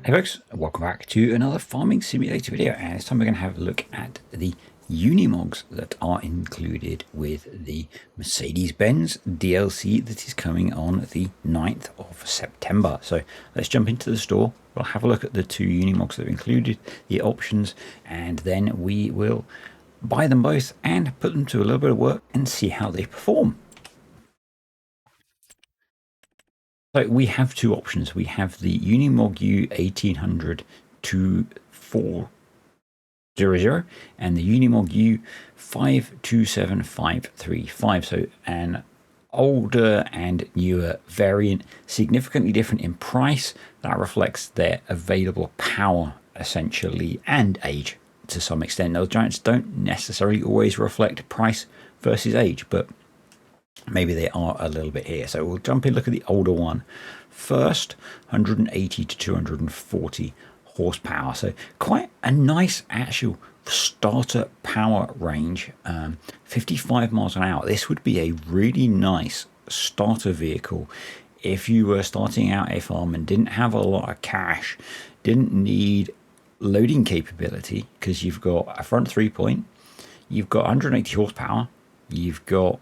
Hey folks, welcome back to another farming simulator video, and this time we're going to have a look at the Unimogs that are included with the Mercedes-Benz DLC that is coming on the 9th of September. So let's jump into the store, we'll have a look at the two Unimogs that are included, the options, and then we will buy them both and put them to a little bit of work and see how they perform. So we have two options. We have the Unimog U 1800 2400 and the Unimog U 527535. So an older and newer variant, significantly different in price. That reflects their available power essentially and age to some extent. Those giants don't necessarily always reflect price versus age, but maybe they are a little bit here. So we'll jump in, look at the older one first. 180 to 240 horsepower, so quite a nice actual starter power range. 55 miles an hour. This would be a really nice starter vehicle if you were starting out a farm and didn't have a lot of cash, didn't need loading capability, because you've got a front 3-point, you've got 180 horsepower, you've got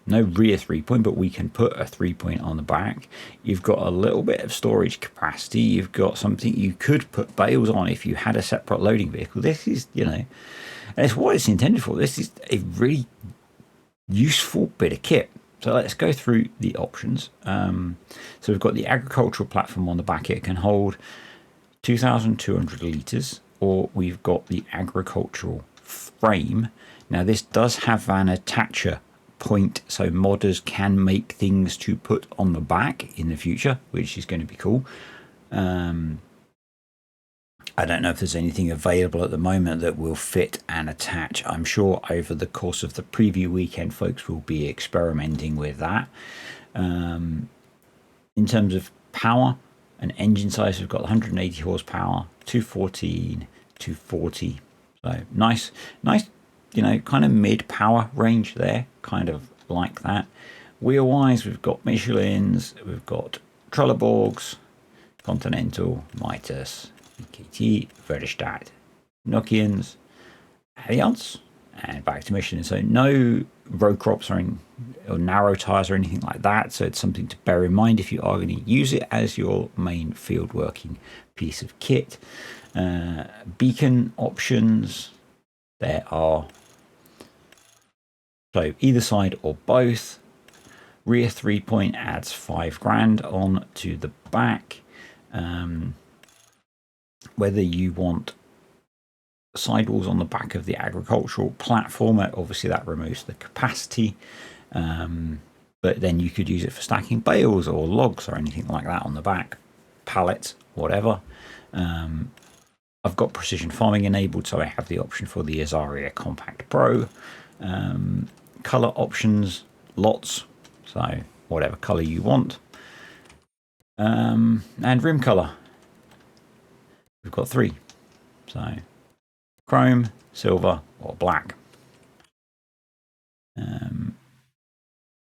no rear 3-point, but we can put a 3-point on the back. You've got a little bit of storage capacity. You've got something you could put bales on if you had a separate loading vehicle. This is, that's what it's intended for. This is a really useful bit of kit. So let's go through the options. So we've got the agricultural platform on the back. It can hold 2,200 litres, or we've got the agricultural frame. Now this does have an attacher point, so modders can make things to put on the back in the future, which is going to be cool. I don't know if there's anything available at the moment that will fit and attach. I'm sure over the course of the preview weekend folks will be experimenting with that. In terms of power and engine size, we've got 180 horsepower, 214, 240, so nice, kind of mid power range there, kind of like that. Wheel wise, we've got Michelins, we've got Trelleborgs, Continental, Mitas, KT, Verstadt, Nokians, Allianz, and back to Michelin. So no row crops or narrow tires or anything like that. So it's something to bear in mind if you are going to use it as your main field working piece of kit. Beacon options, there are, so either side or both. Rear 3-point adds 5 grand on to the back. Whether you want sidewalls on the back of the agricultural platform, obviously that removes the capacity, but then you could use it for stacking bales or logs or anything like that on the back, pallets, whatever. I've got precision farming enabled, so I have the option for the Azaria Compact Pro. Color options, lots, so whatever color you want. And rim color, we've got 3, so chrome, silver, or black.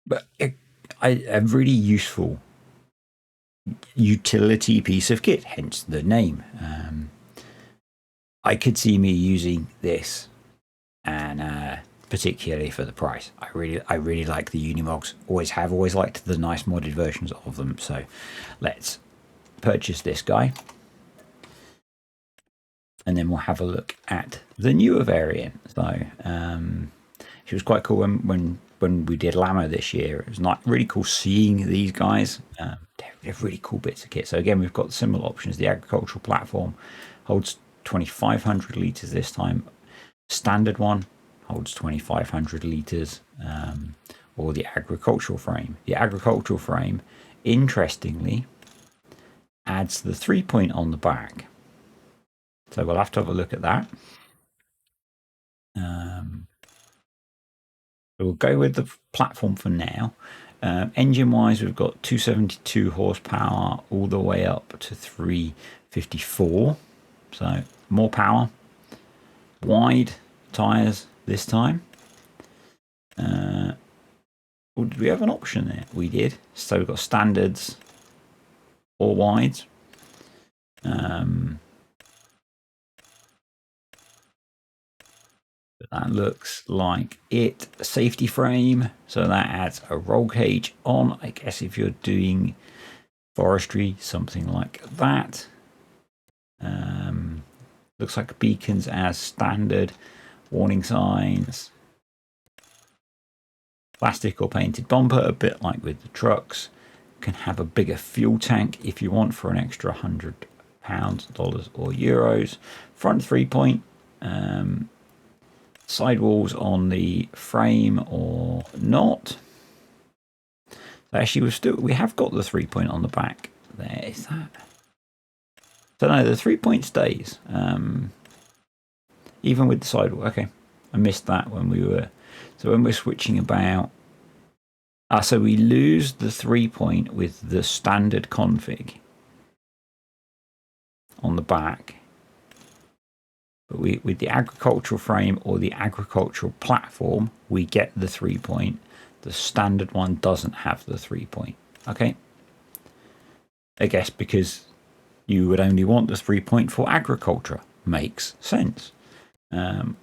But a really useful utility piece of kit, hence the name. I could see me using this, and particularly for the price. I really like the Unimogs. Always liked the nice modded versions of them. So let's purchase this guy, and then we'll have a look at the newer variant. So she was quite cool when we did Llama this year. It was not really cool seeing these guys. They're really cool bits of kit. So again, we've got similar options. The agricultural platform holds 2,500 litres this time. Standard one holds 2,500 litres, or the agricultural frame. The agricultural frame, interestingly, adds the 3-point on the back. So we'll have to have a look at that. We'll go with the platform for now. Engine wise, we've got 272 horsepower all the way up to 354. So more power, wide tires this time. Did we have an option there? We did. So we've got standards or wides. But that looks like it. Safety frame, so that adds a roll cage on. I guess if you're doing forestry, something like that. Looks like beacons as standard, warning signs, plastic or painted bumper, a bit like with the trucks. Can have a bigger fuel tank if you want for an extra £100, dollars or euros. Front 3-point, sidewalls on the frame or not. So actually, we have got the 3-point on the back. There is that. So no, the 3-point stays, even with the sidewall. Okay, I missed that when we were. So when we're switching about, so we lose the 3-point with the standard config on the back, but with the agricultural frame or the agricultural platform, we get the 3-point. The standard one doesn't have the 3-point. Okay, I guess because you would only want the 3-point for agriculture. Makes sense.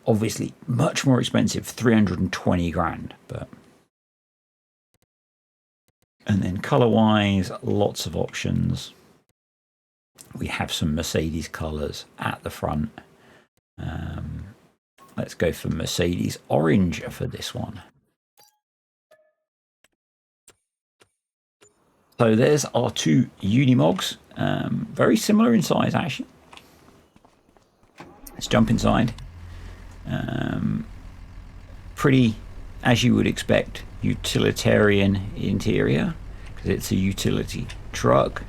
Obviously, much more expensive, 320 grand. But and then color-wise, lots of options. We have some Mercedes colors at the front. Let's go for Mercedes orange for this one. So there's our two Unimogs. Very similar in size, actually. Let's jump inside. Pretty, as you would expect, utilitarian interior, because it's a utility truck.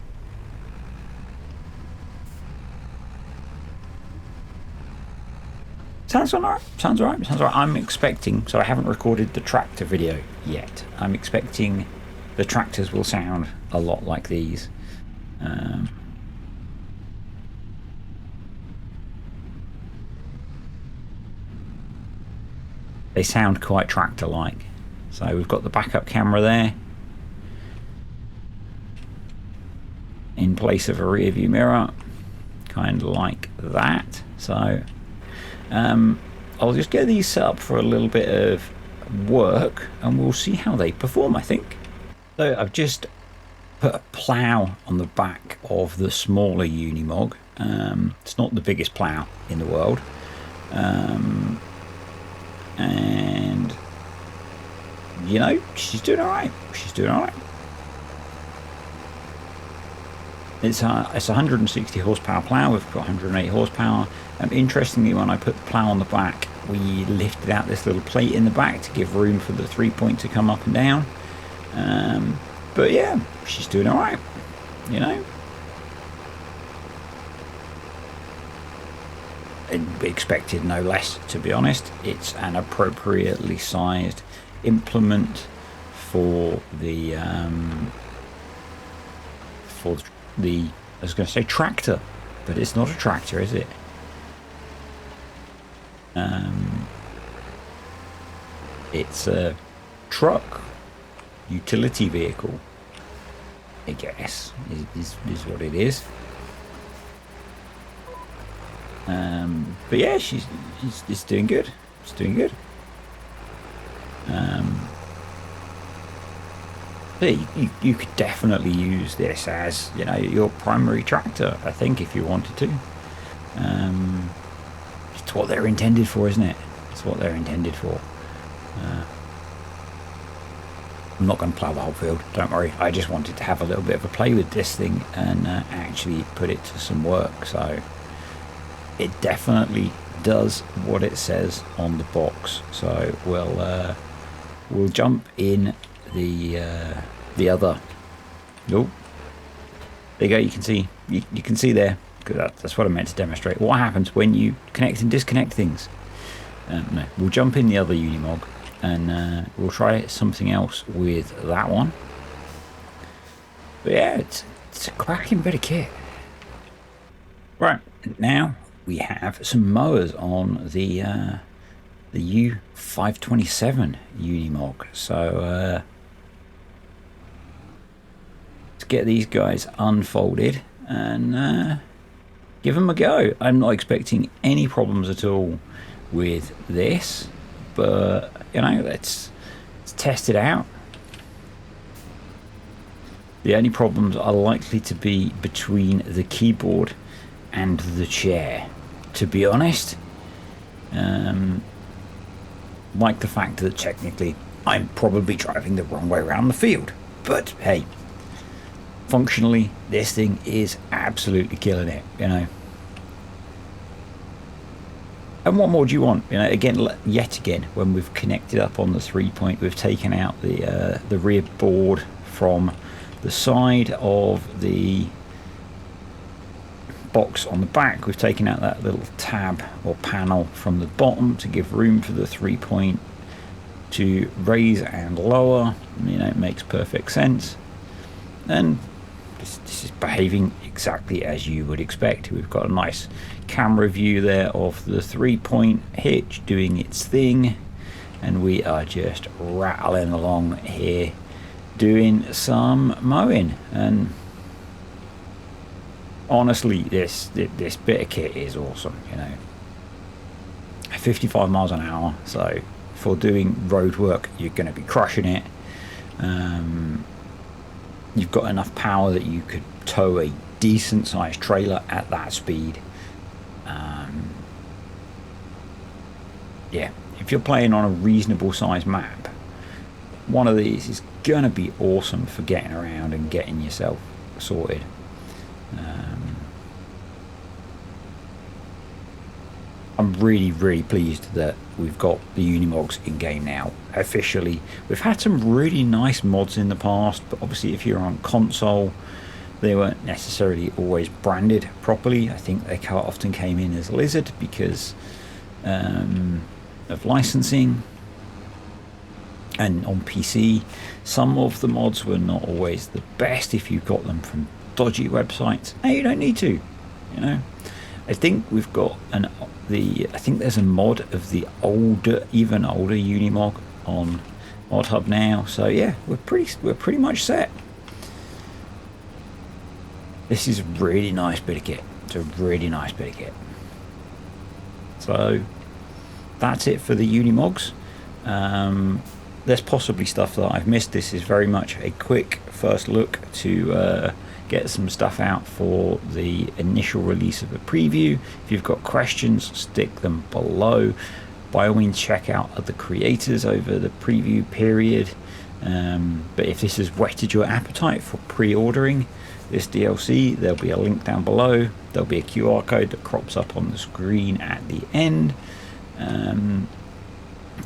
Sounds alright. Sounds alright. Sounds alright. I'm expecting, so I haven't recorded the tractor video yet. I'm expecting the tractors will sound a lot like these. They sound quite tractor-like. So we've got the backup camera there in place of a rear view mirror, kind of like that. So I'll just get these set up for a little bit of work and we'll see how they perform, I think. So I've just put a plough on the back of the smaller Unimog. It's not the biggest plough in the world. And you know, she's doing all right. She's doing all right. It's a 160 horsepower plough. We've got 108 horsepower. Interestingly, when I put the plough on the back, we lifted out this little plate in the back to give room for the 3-point to come up and down. But yeah, she's doing all right. You know, expected no less, to be honest. It's an appropriately sized implement for the I was going to say tractor, but it's not a tractor, is it? It's a truck, utility vehicle, I guess, is what it is. But yeah, she's doing good. It's doing good. You could definitely use this as, you know, your primary tractor, I think, if you wanted to. It's what they're intended for, isn't it? It's what they're intended for. I'm not going to plough the whole field, don't worry. I just wanted to have a little bit of a play with this thing and actually put it to some work. So it definitely does what it says on the box. So we'll jump in the other. Oh, there you go. You can see you can see there. That's what I meant to demonstrate. What happens when you connect and disconnect things? No, we'll jump in the other Unimog and we'll try something else with that one. But yeah, it's a cracking bit of kit. Right, now we have some mowers on the U527 Unimog. So let's get these guys unfolded and give them a go. I'm not expecting any problems at all with this, but you know, let's test it out. The only problems are likely to be between the keyboard and the chair, to be honest. Like the fact that technically I'm probably driving the wrong way around the field, but hey, functionally this thing is absolutely killing it, you know. And what more do you want? You know, again, yet again, when we've connected up on the 3-point, we've taken out the rear board from the side of the box on the back. We've taken out that little tab or panel from the bottom to give room for the 3-point to raise and lower. You know, it makes perfect sense. And this is behaving exactly as you would expect. We've got a nice camera view there of the 3-point hitch doing its thing, and we are just rattling along here doing some mowing. And honestly, this bit of kit is awesome, you know. 55 miles an hour, so for doing road work you're going to be crushing it. You've got enough power that you could tow a decent sized trailer at that speed. Yeah, if you're playing on a reasonable size map, one of these is gonna be awesome for getting around and getting yourself sorted. I'm really pleased that we've got the Unimogs in game now officially. We've had some really nice mods in the past, but obviously if you're on console they weren't necessarily always branded properly. I think they quite often came in as Lizard because of licensing. And on PC some of the mods were not always the best if you got them from dodgy websites. Now you don't need to, you know. I think we've got I think there's a mod of the older, even older Unimog on ModHub now. So yeah, we're pretty much set. This is a really nice bit of kit. It's a really nice bit of kit. So that's it for the Unimogs. There's possibly stuff that I've missed. This is very much a quick first look to get some stuff out for the initial release of a preview. If you've got questions, stick them below. By all means, check out other creators over the preview period. But if this has whetted your appetite for pre-ordering this DLC, there'll be a link down below. There'll be a QR code that crops up on the screen at the end. And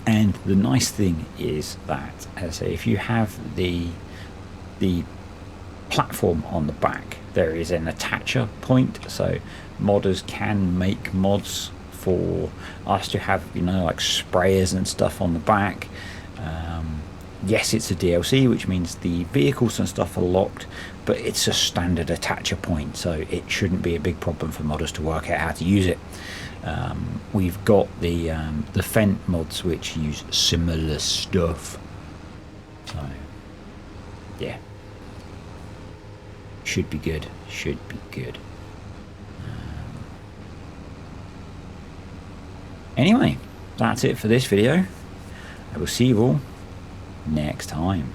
the nice thing is that, as I say, if you have the platform on the back, there is an attacher point, so modders can make mods for us to have, you know, like sprayers and stuff on the back. Yes, it's a DLC, which means the vehicles and stuff are locked, but it's a standard attacher point, so it shouldn't be a big problem for modders to work out how to use it. We've got the Fent mods which use similar stuff, so yeah, should be good. Anyway, that's it for this video. I will see you all next time.